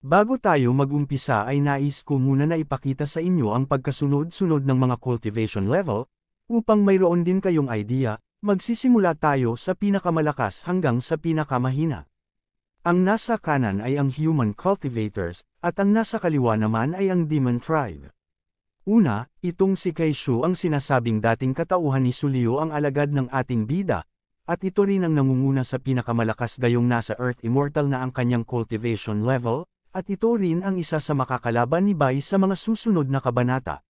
Bago tayo mag-umpisa ay nais ko muna na ipakita sa inyo ang pagkasunod-sunod ng mga cultivation level, upang mayroon din kayong idea. Magsisimula tayo sa pinakamalakas hanggang sa pinakamahina. Ang nasa kanan ay ang human cultivators, at ang nasa kaliwa naman ay ang demon tribe. Una, itong si Kaishu ang sinasabing dating katauhan ni Sulio ang alagad ng ating bida, at ito rin ang nangunguna sa pinakamalakas gayong nasa Earth Immortal na ang kanyang cultivation level, at ito rin ang isa sa makakalaban ni Bai sa mga susunod na kabanata.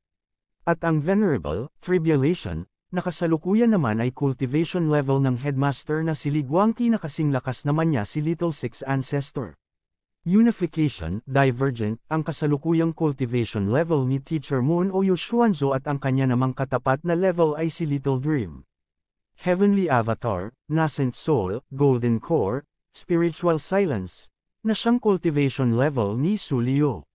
At ang Venerable, Tribulation, nakasalukuyan naman ay cultivation level ng headmaster na si Li Guangqi na kasing lakas naman niya si Little Six Ancestor. Unification, Divergent, ang kasalukuyang cultivation level ni Teacher Moon o Yushuanzo at ang kanya namang katapat na level ay si Little Dream. Heavenly Avatar, Nascent Soul, Golden Core, Spiritual Silence, na siyang cultivation level ni Sulio.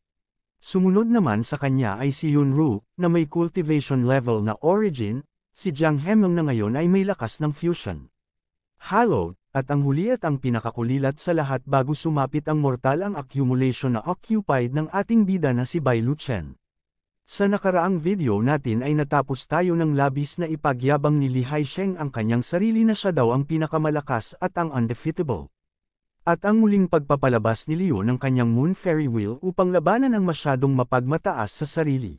Sumunod naman sa kanya ay si Yunru, na may cultivation level na Origin, si Jiang Hemong na ngayon ay may lakas ng Fusion. Hallowed, at ang huli at ang pinakakulilat sa lahat bago sumapit ang mortal ang accumulation na occupied ng ating bida na si Bai Luchen. Sa nakaraang video natin ay natapos tayo ng labis na ipagyabang ni Li Haisheng ang kanyang sarili na siya daw ang pinakamalakas at ang undefeatable. At ang muling pagpapalabas ni Leo ng kanyang Moon Fairy Wheel upang labanan ang masyadong mapagmataas sa sarili.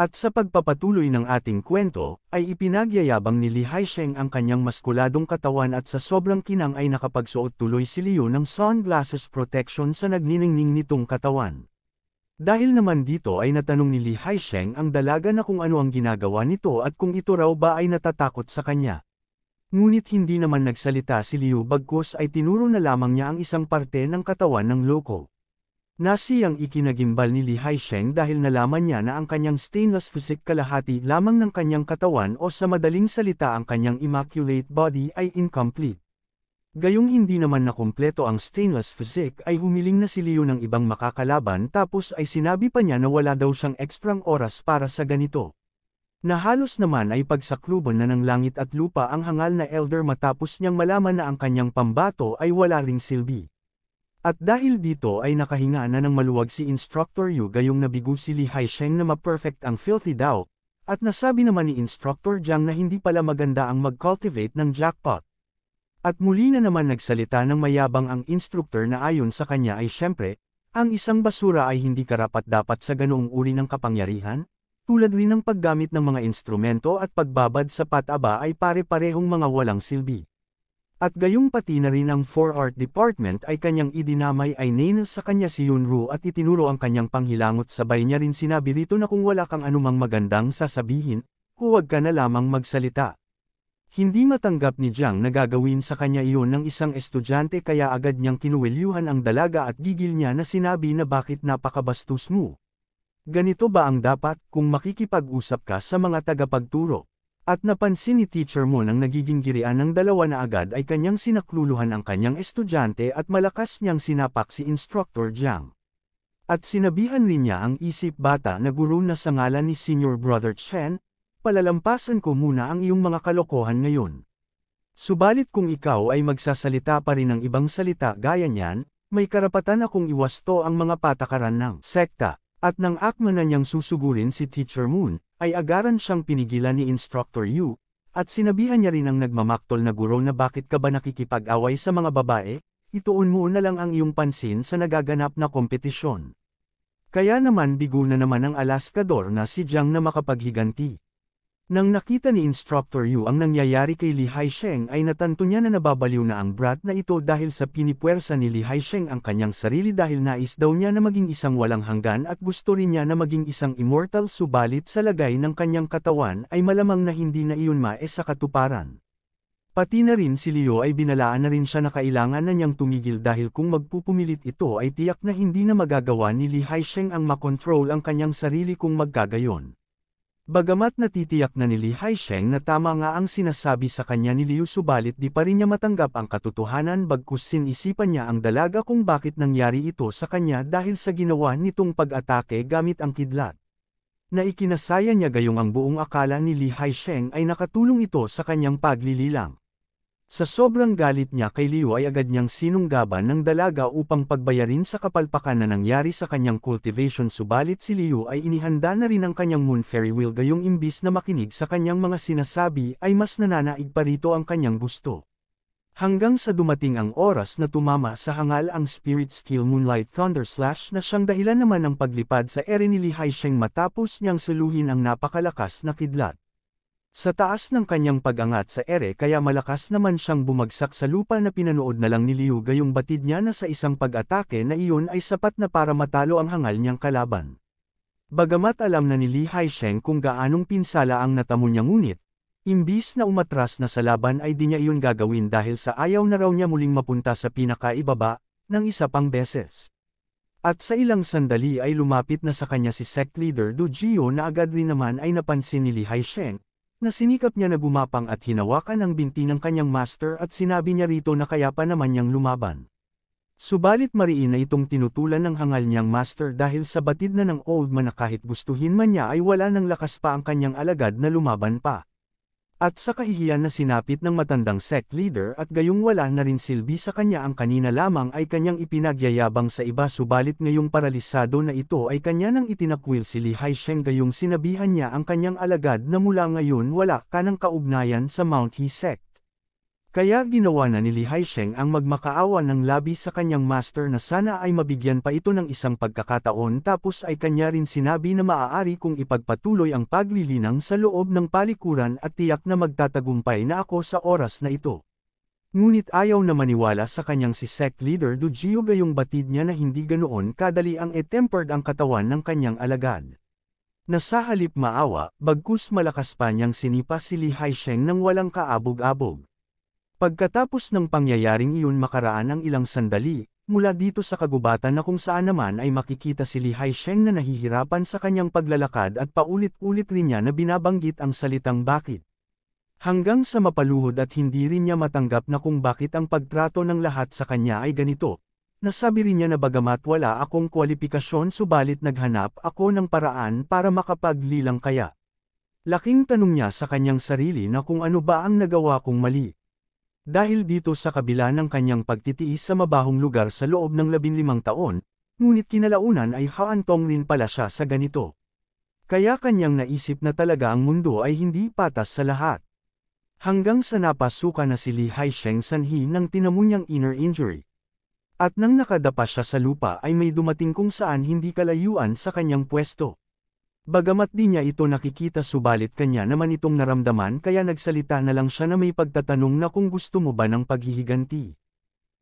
At sa pagpapatuloy ng ating kwento, ay ipinagyayabang ni Li Haisheng ang kanyang maskuladong katawan at sa sobrang kinang ay nakapagsuot tuloy si Leo ng sunglasses protection sa nagniningning nitong katawan. Dahil naman dito ay natanong ni Li Haisheng ang dalaga na kung ano ang ginagawa nito at kung ito raw ba ay natatakot sa kanya. Ngunit hindi naman nagsalita si Liu bagkus ay tinuro na lamang niya ang isang parte ng katawan ng loko. Nasiyang ikinagimbal ni Li Haisheng dahil nalaman niya na ang kanyang stainless physique kalahati lamang ng kanyang katawan o sa madaling salita ang kanyang immaculate body ay incomplete. Gayong hindi naman nakumpleto ang stainless physique ay humiling na si Liu ng ibang makakalaban tapos ay sinabi pa niya na wala daw siyang ekstrang oras para sa ganito. Na halos naman ay pagsakluban na ng langit at lupa ang hangal na elder matapos niyang malaman na ang kanyang pambato ay wala ring silbi. At dahil dito ay nakahinga na ng maluwag si Instructor Yu gayong nabigo si Li Haisheng na ma-perfect ang filthy Dao, at nasabi naman ni Instructor Jiang na hindi pala maganda ang mag-cultivate ng jackpot. At muli na naman nagsalita ng mayabang ang instructor na ayon sa kanya ay syempre, ang isang basura ay hindi karapat-dapat sa ganoong uri ng kapangyarihan, tulad rin ng paggamit ng mga instrumento at pagbabad sa pataba ay pare-parehong mga walang silbi. At gayong pati na rin ang 4 Art Department ay kanyang idinamay ay nainil sa kanya si Yunru at itinuro ang kanyang panghilangot sabay niya rin sinabi rito na kung wala kang anumang magandang sasabihin, huwag ka na lamang magsalita. Hindi matanggap ni Jiang na gagawin sa kanya iyon ng isang estudyante kaya agad niyang kinuwelyuhan ang dalaga at gigil niya na sinabi na bakit napakabastos mo. Ganito ba ang dapat kung makikipag-usap ka sa mga tagapagturo? At napansin ni Teacher Moon ang nagiging girian ng dalawa na agad ay kanyang sinakluluhan ang kanyang estudyante at malakas niyang sinapak si Instructor Jiang. At sinabihan rin niya ang isip bata na guro na sa ngalan ni Senior Brother Chen, palalampasan ko muna ang iyong mga kalokohan ngayon. Subalit kung ikaw ay magsasalita pa rin ng ibang salita gaya niyan, may karapatan akong iwasto ang mga patakaran ng sekta. At nang akma na niyang susugurin si Teacher Moon, ay agaran siyang pinigilan ni Instructor Yu, at sinabihan niya rin ang nagmamaktol na guro na bakit ka ba nakikipag-away sa mga babae, ituon mo na lang ang iyong pansin sa nagaganap na kompetisyon. Kaya naman bigo na naman ang alaskador na si Jiang na makapaghiganti. Nang nakita ni Instructor Yu ang nangyayari kay Li Haisheng ay natanto niya na nababaliw na ang brat na ito dahil sa pinipwersa ni Li Haisheng ang kanyang sarili dahil nais daw niya na maging isang walang hanggan at gusto rin niya na maging isang immortal subalit sa lagay ng kanyang katawan ay malamang na hindi na iyon sa katuparan. Pati na rin si Leo ay binalaan na rin siya na kailangan na niyang tumigil dahil kung magpupumilit ito ay tiyak na hindi na magagawa ni Li Haisheng ang makontrol ang kanyang sarili kung magkagayon. Bagamat natitiyak na ni Li Haisheng na tama nga ang sinasabi sa kanya ni Liu subalit di pa rin niya matanggap ang katotohanan bagkus sinisipan niya ang dalaga kung bakit nangyari ito sa kanya dahil sa ginawa nitong pag-atake gamit ang kidlat. Na ikinasaya niya gayong ang buong akala ni Li Haisheng ay nakatulong ito sa kanyang paglililang. Sa sobrang galit niya kay Liu ay agad niyang sinunggaban ng dalaga upang pagbayarin sa kapalpakan na nangyari sa kanyang cultivation, subalit si Liu ay inihanda na rin ang kanyang Moon Fairy Wheel, gayong imbis na makinig sa kanyang mga sinasabi ay mas nananaig pa rito ang kanyang gusto. Hanggang sa dumating ang oras na tumama sa hangal ang Spirit Skill Moonlight Thunder Slash na siyang dahilan naman ng paglipad sa ere ni Li Haisheng matapos niyang suluhin ang napakalakas na kidlat. Sa taas ng kanyang pag-angat sa ere kaya malakas naman siyang bumagsak sa lupa na pinanood na lang ni Liu, gayong batid niya na sa isang pag-atake na iyon ay sapat na para matalo ang hangal niyang kalaban. Bagamat alam na ni Li Haisheng kung gaanong pinsala ang natamo niya, ngunit, imbis na umatras na sa laban ay di niya iyon gagawin dahil sa ayaw na raw niya muling mapunta sa pinakaibaba ng isa pang beses. At sa ilang sandali ay lumapit na sa kanya si Sect Leader Du Jio na agad rin naman ay napansin ni Li Haisheng, na sinikap niya na gumapang at hinawakan ang binti ng kanyang master at sinabi niya rito na kaya pa naman niyang lumaban. Subalit mariin na itong tinutulan ng hangal niyang master dahil sa batid na ng old man na kahit gustuhin man niya ay wala ng lakas pa ang kanyang alagad na lumaban pa. At sa kahihiyan na sinapit ng matandang sect leader at gayong wala na rin silbi sa kanya ang kanina lamang ay kanyang ipinagyayabang sa iba, subalit ngayong paralisado na ito ay kanya nang itinakwil si Li Haisheng, gayong sinabihan niya ang kanyang alagad na mula ngayon wala ka ng kaugnayan sa Mount He sect. Kaya ginawa na ni Li Haisheng ang magmakaawa ng labi sa kanyang master na sana ay mabigyan pa ito ng isang pagkakataon, tapos ay kanya rin sinabi na maaari kong ipagpatuloy ang paglilinang sa loob ng palikuran at tiyak na magtatagumpay na ako sa oras na ito. Ngunit ayaw na maniwala sa kanyang si Sect Leader Du Jio, gayong batid niya na hindi ganoon kadali ang tempered ang katawan ng kanyang alagad. Na sa halip maawa, bagkus malakas pa niyang sinipa si Li Haisheng nang walang kaabog-abog. Pagkatapos ng pangyayaring iyon makaraan ang ilang sandali, mula dito sa kagubatan na kung saan naman ay makikita si Li Haisheng na nahihirapan sa kanyang paglalakad at paulit-ulit rin niya na binabanggit ang salitang bakit. Hanggang sa mapaluhod at hindi rin niya matanggap na kung bakit ang pagtrato ng lahat sa kanya ay ganito. Nasabi rin niya na bagamat wala akong kwalipikasyon subalit naghanap ako ng paraan para makapaglilang kaya. Laking tanong niya sa kanyang sarili na kung ano ba ang nagawa kong mali. Dahil dito sa kabila ng kanyang pagtitiis sa mabahong lugar sa loob ng 15 taon, ngunit kinalaunan ay haantong rin pala siya sa ganito. Kaya kanyang naisip na talaga ang mundo ay hindi patas sa lahat. Hanggang sa napasukan na si Li Haisheng sanhi ng tinamo niyang inner injury. At nang nakadapa siya sa lupa ay may dumating kung saan hindi kalayuan sa kanyang pwesto. Bagamat di niya ito nakikita subalit kanya naman itong naramdaman, kaya nagsalita na lang siya na may pagtatanong na kung gusto mo ba ng paghihiganti.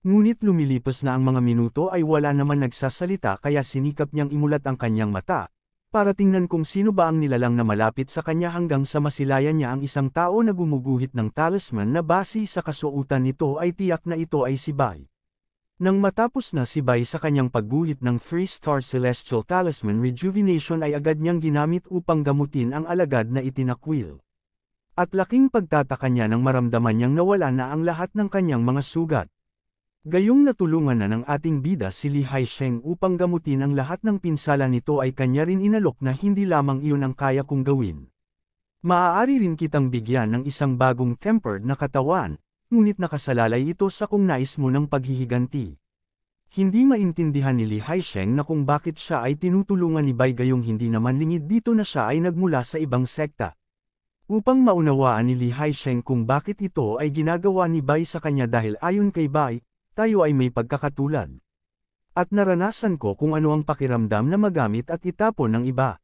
Ngunit lumilipas na ang mga minuto ay wala naman nagsasalita, kaya sinikap niyang imulat ang kanyang mata, para tingnan kung sino ba ang nilalang na malapit sa kanya, hanggang sa masilayan niya ang isang tao na gumuguhit ng talisman na base sa kasuotan nito ay tiyak na ito ay si Bai. Nang matapos na si Bai sa kanyang pagguhit ng 3-star Celestial Talisman Rejuvenation ay agad niyang ginamit upang gamutin ang alagad na itinakwil. At laking pagtataka niya nang maramdaman niyang nawala na ang lahat ng kanyang mga sugat. Gayong natulungan na ng ating bida si Li Haisheng upang gamutin ang lahat ng pinsala nito ay kanya rin inalok na hindi lamang iyon ang kaya kong gawin. Maaari rin kitang bigyan ng isang bagong tempered na katawan, ngunit nakasalalay ito sa kung nais mo ng paghihiganti. Hindi maintindihan ni Li Haisheng na kung bakit siya ay tinutulungan ni Bai, gayong hindi naman lingid dito na siya ay nagmula sa ibang sekta. Upang maunawaan ni Li Haisheng kung bakit ito ay ginagawa ni Bai sa kanya, dahil ayon kay Bai, tayo ay may pagkakatulad. At naranasan ko kung ano ang pakiramdam na magamit at itapon ng iba.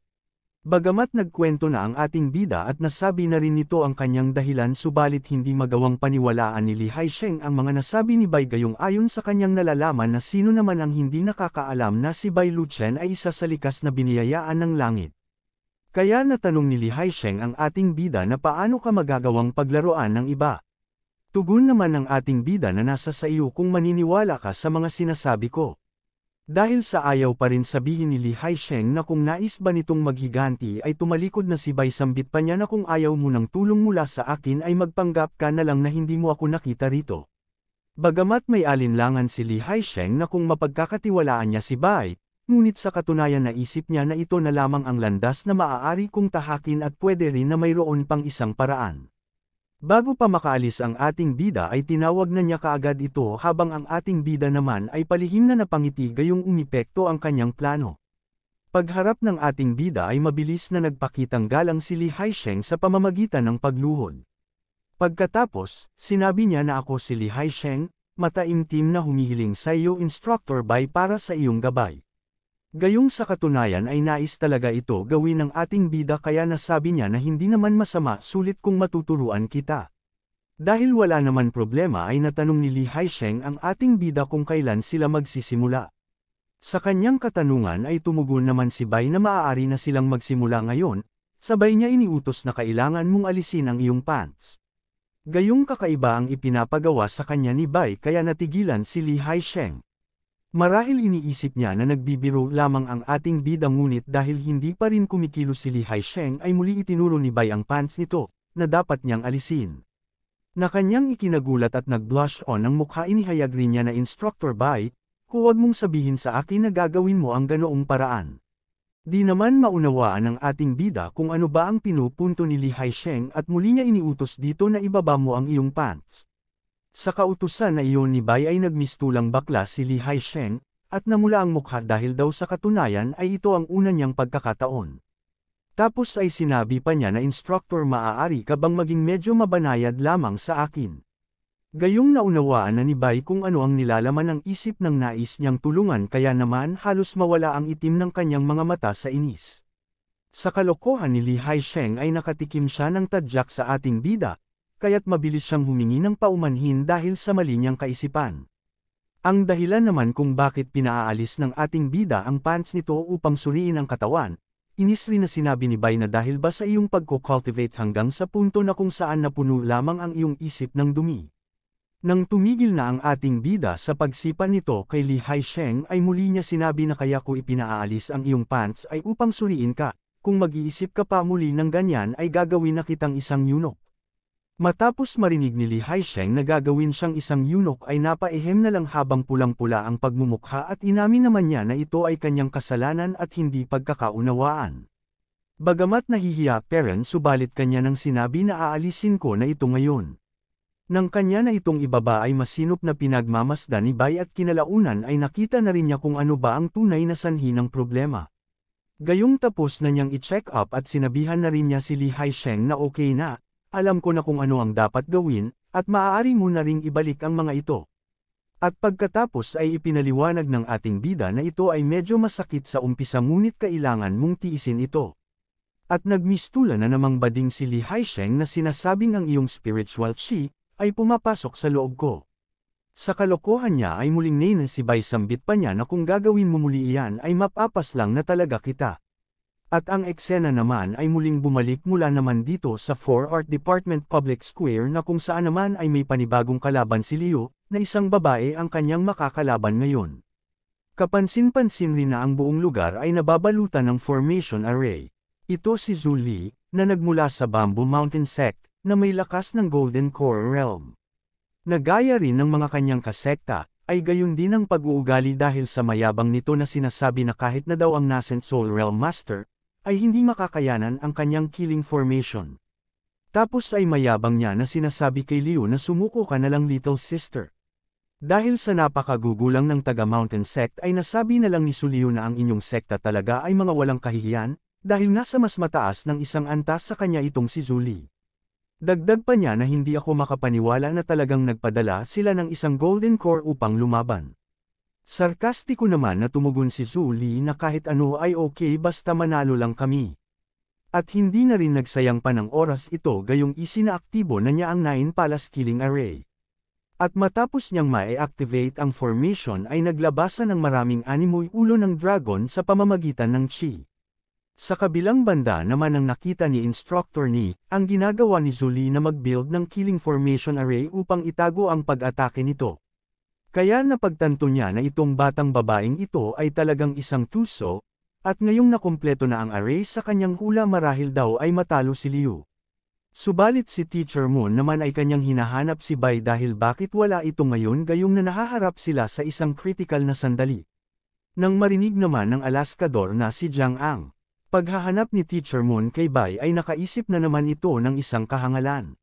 Bagamat nagkwento na ang ating bida at nasabi na rin nito ang kanyang dahilan, subalit hindi magawang paniwalaan ni Li Haisheng ang mga nasabi ni Bai, gayong ayon sa kanyang nalalaman na sino naman ang hindi nakakaalam na si Bai Luchen ay isa sa likas na biniyayaan ng langit. Kaya natanong ni Li Haisheng ang ating bida na paano ka magagawang paglaruan ng iba. Tugon naman ng ating bida na nasa sa iyo kung maniniwala ka sa mga sinasabi ko. Dahil sa ayaw pa rin sabihin ni Li Haisheng na kung nais ba nitong maghiganti ay tumalikod na si Bai, sambit pa niya na kung ayaw mo ng tulong mula sa akin ay magpanggap ka na lang na hindi mo ako nakita rito. Bagamat may alinlangan si Li Haisheng na kung mapagkakatiwalaan niya si Bai, ngunit sa katunayan naisip niya na ito na lamang ang landas na maaari kong tahakin at pwede rin na mayroon pang isang paraan. Bago pa makaalis ang ating bida ay tinawag na niya kaagad ito habang ang ating bida naman ay palihim na napangiti gayong umipekto ang kanyang plano. Pagharap ng ating bida ay mabilis na nagpakitang galang si Li Haisheng sa pamamagitan ng pagluhod. Pagkatapos, sinabi niya na ako si Li Haisheng, mataimtim na humihiling sa iyo Instructor Bai para sa iyong gabay. Gayong sa katunayan ay nais talaga ito gawin ng ating bida kaya nasabi niya na hindi naman masama sulit kung matuturuan kita. Dahil wala naman problema ay natanong ni Li Haisheng ang ating bida kung kailan sila magsisimula. Sa kanyang katanungan ay tumugon naman si Bai na maaari na silang magsimula ngayon, sabay niya iniutos na kailangan mong alisin ang iyong pants. Gayong kakaiba ang ipinapagawa sa kanya ni Bai kaya natigilan si Li Haisheng. Marahil iniisip niya na nagbibiro lamang ang ating bida ngunit dahil hindi pa rin kumikilos si Li Haisheng ay muli itinuro ni Bai ang pants nito, na dapat niyang alisin. Na kanyang ikinagulat at nag-blush on ang mukha inihayag rin niya na Instructor Bai, huwag mong sabihin sa akin na gagawin mo ang ganoong paraan. Di naman maunawaan ng ating bida kung ano ba ang pinupunto ni Li Haisheng at muli niya iniutos dito na ibaba mo ang iyong pants. Sa kautusan na iyon ni Bai ay nagmistulang bakla si Li Haisheng, at namula ang mukha dahil daw sa katunayan ay ito ang una niyang pagkakataon. Tapos ay sinabi pa niya na Instructor maaari ka bang maging medyo mabanayad lamang sa akin. Gayong naunawaan na ni Bai kung ano ang nilalaman ng isip ng nais niyang tulungan kaya naman halos mawala ang itim ng kanyang mga mata sa inis. Sa kalokohan ni Li Haisheng ay nakatikim siya ng tadyak sa ating bida, kaya't mabilis siyang humingi ng paumanhin dahil sa mali niyang kaisipan. Ang dahilan naman kung bakit pinaalis ng ating bida ang pants nito upang suriin ang katawan, inis rin na sinabi ni Bai na dahil ba sa iyong pagko-cultivate hanggang sa punto na kung saan napuno lamang ang iyong isip ng dumi. Nang tumigil na ang ating bida sa pagsipa nito kay Li Haisheng ay muli niya sinabi na kaya ko ipinaalis ang iyong pants ay upang suriin ka, kung mag-iisip ka pa muli ng ganyan ay gagawin na kitang isang eunuch. Matapos marinig ni Li Haisheng na gagawin siyang isang eunuch ay napaihem na lang habang pulang-pula ang pagmumukha at inamin naman niya na ito ay kanyang kasalanan at hindi pagkakaunawaan. Bagamat nahihiya subalit kanya nang sinabi na aalisin ko na ito ngayon. Nang kanya na itong ibaba ay masinop na pinagmamasdan ni Bai at kinalaunan ay nakita na rin niya kung ano ba ang tunay na sanhi ng problema. Gayong tapos na niyang i-check up at sinabihan na rin niya si Li Haisheng na okay na, alam ko na kung ano ang dapat gawin, at maaari mo na ring ibalik ang mga ito. At pagkatapos ay ipinaliwanag ng ating bida na ito ay medyo masakit sa umpisa ngunit kailangan mong tiisin ito. At nagmistula na namang bading si Li Haisheng na sinasabing ang iyong spiritual chi ay pumapasok sa loob ko. Sa kalokohan niya ay muling nina si Bai sambit pa niya na kung gagawin mo muli iyan ay mapapas lang na talaga kita. At ang eksena naman ay muling bumalik mula naman dito sa 4 Art Department Public Square na kung saan naman ay may panibagong kalaban si Liu, na isang babae ang kanyang makakalaban ngayon. Kapansin-pansin rin na ang buong lugar ay nababalutan ng formation array. Ito si Zhu Li, na nagmula sa Bamboo Mountain Sect, na may lakas ng Golden Core Realm. Nagaya rin ng mga kanyang kasekta, ay gayon din ang pag-uugali dahil sa mayabang nito na sinasabi na kahit na daw ang Nascent Soul Realm Master, ay hindi makakayanan ang kanyang killing formation. Tapos ay mayabang niya na sinasabi kay Liu na sumuko ka na lang little sister. Dahil sa napakagugulang ng taga-Mountain Sect ay nasabi na lang ni Liu na ang inyong sekta talaga ay mga walang kahihiyan, dahil nasa mas mataas ng isang antas sa kanya itong si Zhu Li. Dagdag pa niya na hindi ako makapaniwala na talagang nagpadala sila ng isang golden core upang lumaban. Sarkastiko naman na tumugon si Zhu Li na kahit ano ay okay basta manalo lang kami. At hindi na rin nagsayang pa ng oras ito gayong isinaaktibo na niya ang 9 Palace Killing Array. At matapos niyang ma-activate ang formation ay naglabasan ng maraming animoy ulo ng dragon sa pamamagitan ng chi. Sa kabilang banda naman ang nakita ni Instructor Ni, ang ginagawa ni Zhu Li na mag-build ng Killing Formation Array upang itago ang pag-atake nito. Kaya napagtanto niya na itong batang babaeng ito ay talagang isang tuso, at ngayong nakumpleto na ang array sa kanyang hula marahil daw ay matalo si Liu. Subalit si Teacher Moon naman ay kanyang hinahanap si Bai dahil bakit wala ito ngayon gayong na nahaharap sila sa isang critical na sandali. Nang marinig naman ng Alaskador na si Jiang Ang, paghahanap ni Teacher Moon kay Bai ay nakaisip na naman ito ng isang kahangalan.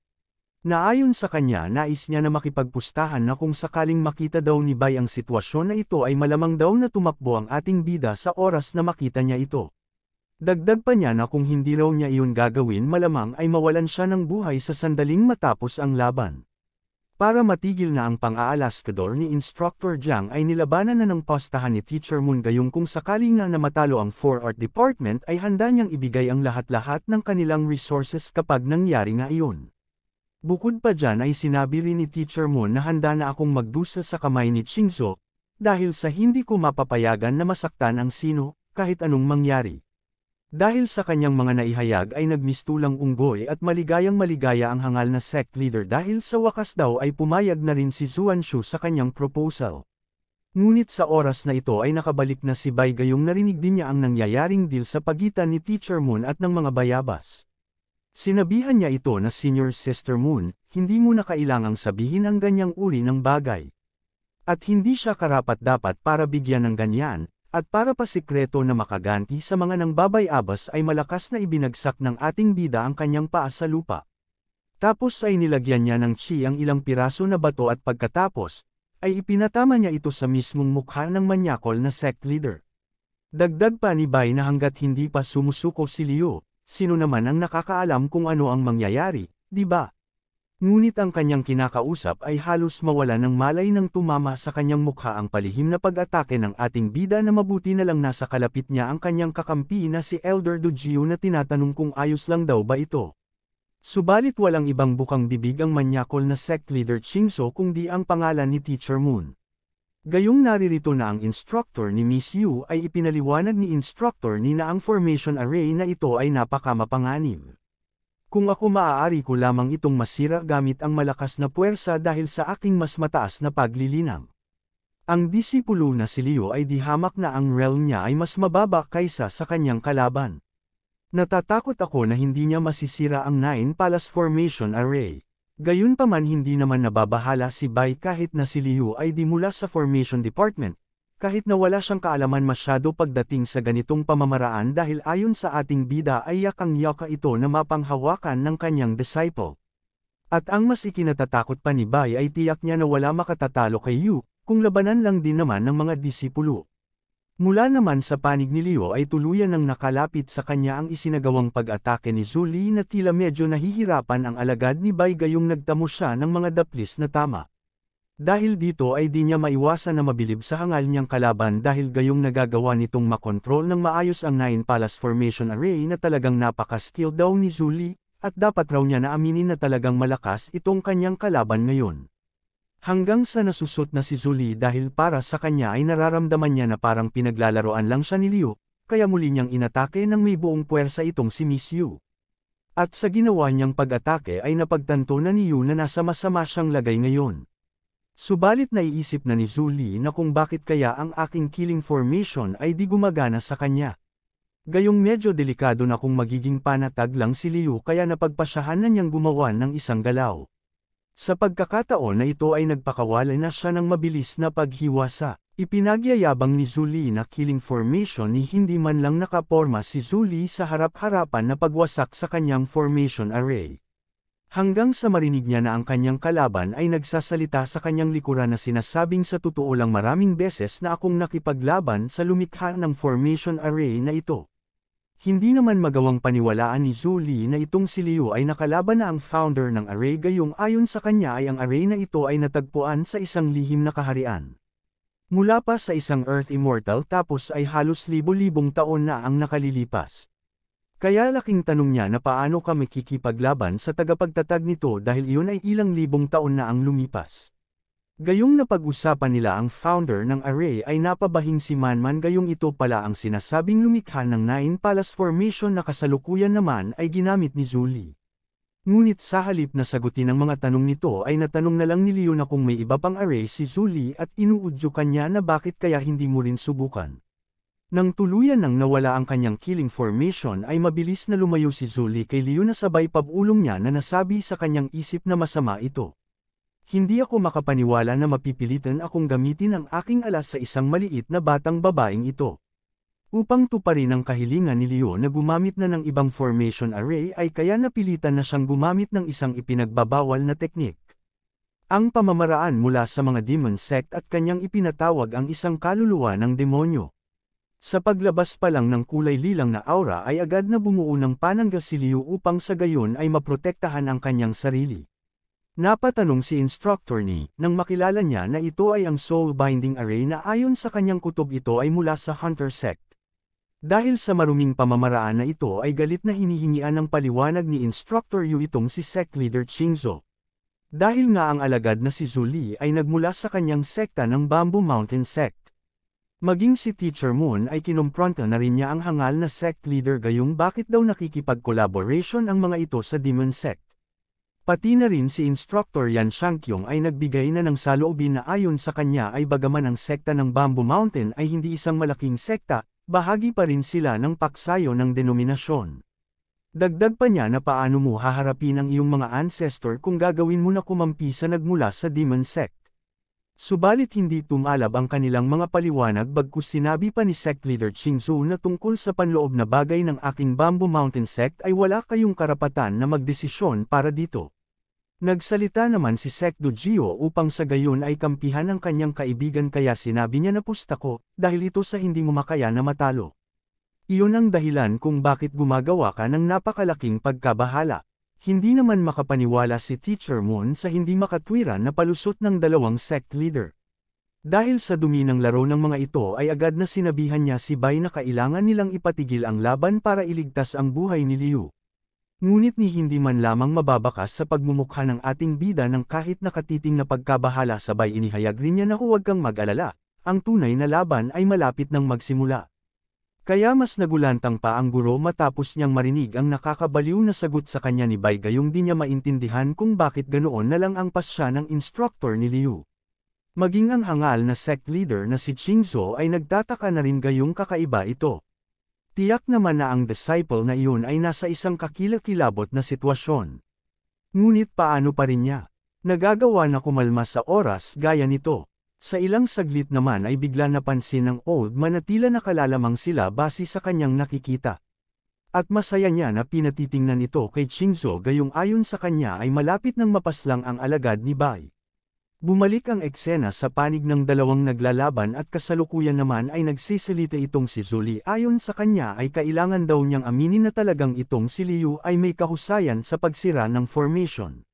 Na ayon sa kanya nais niya na makipagpustahan na kung sakaling makita daw ni Bai ang sitwasyon na ito ay malamang daw na tumakbo ang ating bida sa oras na makita niya ito. Dagdag pa niya na kung hindi raw niya iyon gagawin malamang ay mawalan siya ng buhay sa sandaling matapos ang laban. Para matigil na ang pang-aalaskador ni Instructor Jiang ay nilabanan na ng postahan ni Teacher Moon gayong kung sakaling na matalo ang 4 Art Department ay handa niyang ibigay ang lahat-lahat ng kanilang resources kapag nangyari nga iyon. Bukod pa dyan ay sinabi rin ni Teacher Moon na handa na akong magdusa sa kamay ni Chingzo, dahil sa hindi ko mapapayagan na masaktan ang sino, kahit anong mangyari. Dahil sa kanyang mga naihayag ay nagmistulang unggoy at maligayang-maligaya ang hangal na sect leader dahil sa wakas daw ay pumayag na rin si Zuanshu sa kanyang proposal. Ngunit sa oras na ito ay nakabalik na si Bai gayong narinig din niya ang nangyayaring deal sa pagitan ni Teacher Moon at ng mga bayabas. Sinabihan niya ito na Senior Sister Moon, hindi mo na kailangang sabihin ang ganyang uri ng bagay. At hindi siya karapat-dapat para bigyan ng ganyan. At para pa sikreto na makaganti sa mga nangbabayabas ay malakas na ibinagsak ng ating bida ang kanyang paa sa lupa. Tapos ay nilagyan niya ng chi ang ilang piraso na bato at pagkatapos, ay ipinatama niya ito sa mismong mukha ng manyakol na sect leader. Dagdag pa ni Bai na hanggat hindi pa sumusuko si Liu, sino naman ang nakakaalam kung ano ang mangyayari, di ba? Ngunit ang kanyang kinakausap ay halos mawala ng malay nang tumama sa kanyang mukha ang palihim na pag-atake ng ating bida na mabuti na lang nasa kalapit niya ang kanyang kakampi na si Elder Dojiu na tinatanong kung ayos lang daw ba ito. Subalit walang ibang bukang bibig ang manyakol na sect leader Chingso kundi ang pangalan ni Teacher Moon. Gayong naririto na ang instructor ni Miss Yu ay ipinaliwanag ni instructor ni na ang formation array na ito ay napakamapanganib. Kung ako maaari ko lamang itong masira gamit ang malakas na puwersa dahil sa aking mas mataas na paglilinang. Ang disipulo na si Liu ay di hamak na ang realm niya ay mas mababa kaysa sa kanyang kalaban. Natatakot ako na hindi niya masisira ang 9 Palace Formation Array. Gayunpaman hindi naman nababahala si Bai kahit na si Liu ay di mula sa Formation Department. Kahit na wala siyang kaalaman masyado pagdating sa ganitong pamamaraan dahil ayon sa ating bida ay yakang-yaka ito na mapanghawakan ng kanyang disciple. At ang mas ikinatatakot pa ni Bai ay tiyak niya na wala makatatalo kay Yu, kung labanan lang din naman ng mga disipulo. Mula naman sa panig ni Liu ay tuluyan ng nakalapit sa kanya ang isinagawang pag-atake ni Zhu Li na tila medyo nahihirapan ang alagad ni Bai gayong nagtamo siya ng mga daplis na tama. Dahil dito ay di niya maiwasan na mabilib sa hangal niyang kalaban dahil gayong nagagawa nitong makontrol ng maayos ang 9 Palace Formation Array na talagang napaka-skill daw ni Zhu Li, at dapat raw niya na aminin na talagang malakas itong kanyang kalaban ngayon. Hanggang sa nasusot na si Zhu Li dahil para sa kanya ay nararamdaman niya na parang pinaglalaroan lang siya ni Liu, kaya muli niyang inatake ng may buong puwersa itong si Miss Yu. At sa ginawa niyang pag-atake ay napagtanto na ni Yu na nasa masama siyang lagay ngayon. Subalit naiisip na ni Zhu Li na kung bakit kaya ang aking killing formation ay di gumagana sa kanya. Gayong medyo delikado na kung magiging panatag lang si Liu kaya napagpasyahan na niyang gumawa ng isang galaw. Sa pagkakataon na ito ay nagpakawala na siya ng mabilis na paghiwasa. Ipinagyayabang ni Zhu Li na killing formation ni hindi man lang nakaporma si Zhu Li sa harap-harapan na pagwasak sa kanyang formation array. Hanggang sa marinig niya na ang kanyang kalaban ay nagsasalita sa kanyang likuran na sinasabing sa totoo lang maraming beses na akong nakipaglaban sa lumikha ng formation array na ito. Hindi naman magawang paniwalaan ni Zhu Li na itong si Liu ay nakalaban na ang founder ng array gayong ayon sa kanya ay ang array na ito ay natagpuan sa isang lihim na kaharian. Mula pa sa isang Earth Immortal tapos ay halos libo-libong taon na ang nakalilipas. Kaya laking tanong niya na paano kami kikipaglaban sa tagapagtatag nito dahil iyon ay ilang libong taon na ang lumipas. Gayong napag-usapan nila ang founder ng array ay napabahing si Manman gayong ito pala ang sinasabing lumikha ng 9 Palace Formation na kasalukuyan naman ay ginamit ni Zhu Li. Ngunit sa halip na sagutin ang mga tanong nito ay natanong na lang ni Liu na kung may iba pang array si Zhu Li at inuudyo kanya na bakit kaya hindi mo rin subukan. Nang tuluyan nang nawala ang kanyang killing formation ay mabilis na lumayo si Zhu Li kay Liu na sabay pabulong niya na nasabi sa kanyang isip na masama ito. Hindi ako makapaniwala na mapipilitan akong gamitin ang aking alas sa isang maliit na batang babaeng ito. Upang tuparin ang kahilingan ni Liu na gumamit na ng ibang formation array ay kaya napilitan na siyang gumamit ng isang ipinagbabawal na teknik. Ang pamamaraan mula sa mga demon sect at kanyang ipinatawag ang isang kaluluwa ng demonyo. Sa paglabas pa lang ng kulay lilang na aura ay agad na bumuo ng panangga si Liu upang sa gayon ay maprotektahan ang kanyang sarili. Napatanong si instructor ni, nang makilala niya na ito ay ang soul binding array na ayon sa kanyang kutob ito ay mula sa Hunter sect. Dahil sa maruming pamamaraan na ito ay galit na hinihingian ng paliwanag ni Instructor Yu itong si sect leader Qingzhou. Dahil nga ang alagad na si Zhu Li ay nagmula sa kanyang sekta ng Bamboo Mountain Sect. Maging si Teacher Moon ay kinumpronta na rin niya ang hangal na sect leader gayong bakit daw nakikipag-collaboration ang mga ito sa Demon Sect. Pati na rin si Instructor Yan Shangqiong ay nagbigay na ng saloobin na ayon sa kanya ay bagaman ang sekta ng Bamboo Mountain ay hindi isang malaking sekta, bahagi pa rin sila ng paksayo ng denominasyon. Dagdag pa niya na paano mo haharapin ang iyong mga ancestor kung gagawin mo na kumampi sa nagmula sa Demon Sect. Subalit hindi tumalab ang kanilang mga paliwanag bagkus sinabi pa ni Sect Leader Qingzhou na tungkol sa panloob na bagay ng aking Bamboo Mountain Sect ay wala kayong karapatan na magdesisyon para dito. Nagsalita naman si Sect Dojio upang sa gayon ay kampihan ang kanyang kaibigan kaya sinabi niya na pusta ko, dahil ito sa hindi mo makaya na matalo. Iyon ang dahilan kung bakit gumagawa ka ng napakalaking pagkabahala. Hindi naman makapaniwala si Teacher Moon sa hindi makatwiran na palusot ng dalawang sect leader. Dahil sa dumi ng laro ng mga ito ay agad na sinabihan niya si Bai na kailangan nilang ipatigil ang laban para iligtas ang buhay ni Liu. Ngunit ni hindi man lamang mababakas sa pagmumukha ng ating bida ng kahit nakatiting na pagkabahala sabay inihayag rin niya na huwag kang mag-alala, ang tunay na laban ay malapit nang magsimula. Kaya mas nagulantang pa ang guro matapos niyang marinig ang nakakabaliw na sagot sa kanya ni Bai gayong di niya maintindihan kung bakit ganoon na lang ang pasya ng instructor ni Liu. Maging ang hangal na sect leader na si Qingzhou ay nagtataka na rin gayong kakaiba ito. Tiyak naman na ang disciple na iyon ay nasa isang kakilakilabot na sitwasyon. Ngunit paano pa rin niya nagagawa na kumalma sa oras gaya nito? Sa ilang saglit naman ay bigla napansin ng old man na tila nakalalamang sila base sa kanyang nakikita. At masaya niya na pinatitingnan ito kay Qingzhou gayong ayon sa kanya ay malapit nang mapaslang ang alagad ni Bai. Bumalik ang eksena sa panig ng dalawang naglalaban at kasalukuyan naman ay nagsisalita itong si Zhu Li ayon sa kanya ay kailangan daw niyang aminin na talagang itong si Liu ay may kahusayan sa pagsira ng formation.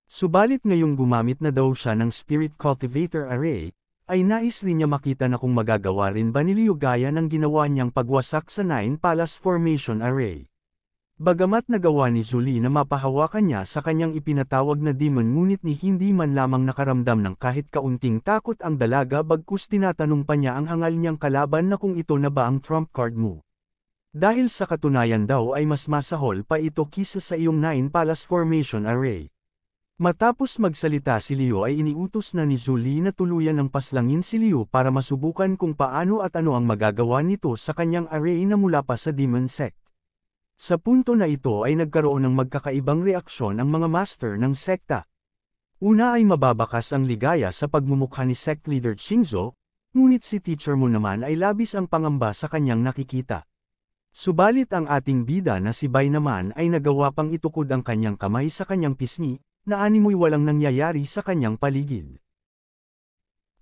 Subalit ngayong gumamit na daw siya ng Spirit Cultivator Array, ay nais rin niya makita na kung magagawa rin ba ni Liu gaya ng ginawa niyang pagwasak sa Nine Palace Formation Array. Bagamat nagawa ni Zhu Li na mapahawakan niya sa kanyang ipinatawag na demon ngunit ni hindi man lamang nakaramdam ng kahit kaunting takot ang dalaga bagkus tinatanong pa niya ang hangal niyang kalaban na kung ito na ba ang trump card mo. Dahil sa katunayan daw ay mas masahol pa ito kisa sa iyong Nine Palace Formation Array. Matapos magsalita si Liu ay iniutos na ni Zhu Li na tuluyan ng paslangin si Liu para masubukan kung paano at ano ang magagawa nito sa kanyang array na mula pa sa Demon Sect. Sa punto na ito ay nagkaroon ng magkakaibang reaksyon ang mga master ng sekta. Una ay mababakas ang ligaya sa pagmumukha ni sect leader Qingzhou, ngunit si Teacher Moon naman ay labis ang pangamba sa kanyang nakikita. Subalit ang ating bida na si Bai naman ay nagawa pang itukod ang kanyang kamay sa kanyang pisngi, na animoy walang nangyayari sa kanyang paligid.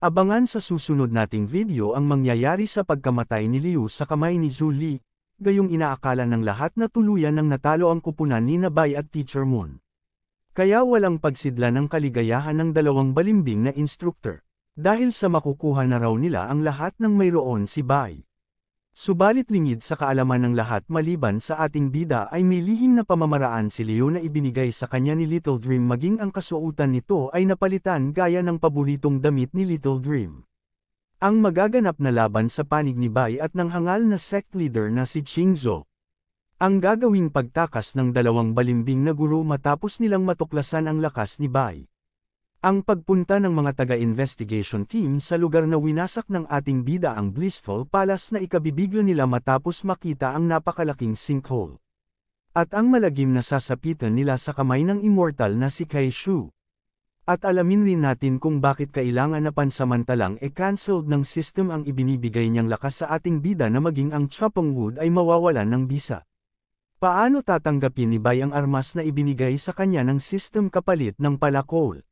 Abangan sa susunod nating video ang mangyayari sa pagkamatay ni Liu sa kamay ni Zhu Li. Gayong inaakala ng lahat na tuluyan ng natalo ang kupunan ni Bai at Teacher Moon. Kaya walang pagsidla ng kaligayahan ng dalawang balimbing na instructor, dahil sa makukuha na raw nila ang lahat ng mayroon si Bai. Subalit lingid sa kaalaman ng lahat maliban sa ating bida ay may lihim na pamamaraan si Liu na ibinigay sa kanya ni Little Dream maging ang kasuotan nito ay napalitan gaya ng paboritong damit ni Little Dream. Ang magaganap na laban sa panig ni Bai at ng hangal na sect leader na si Qingzhou. Ang gagawing pagtakas ng dalawang balimbing na guro matapos nilang matuklasan ang lakas ni Bai. Ang pagpunta ng mga taga-investigation team sa lugar na winasak ng ating bida ang Blissful Palace na ikabibiglo nila matapos makita ang napakalaking sinkhole. At ang malagim na sasapitan nila sa kamay ng immortal na si Kai Shu. At alamin rin natin kung bakit kailangan na pansamantalang cancelled ng system ang ibinibigay niyang lakas sa ating bida na maging ang Chapong Wood ay mawawalan ng bisa. Paano tatanggapin ni Bai ang armas na ibinigay sa kanya ng system kapalit ng palakol?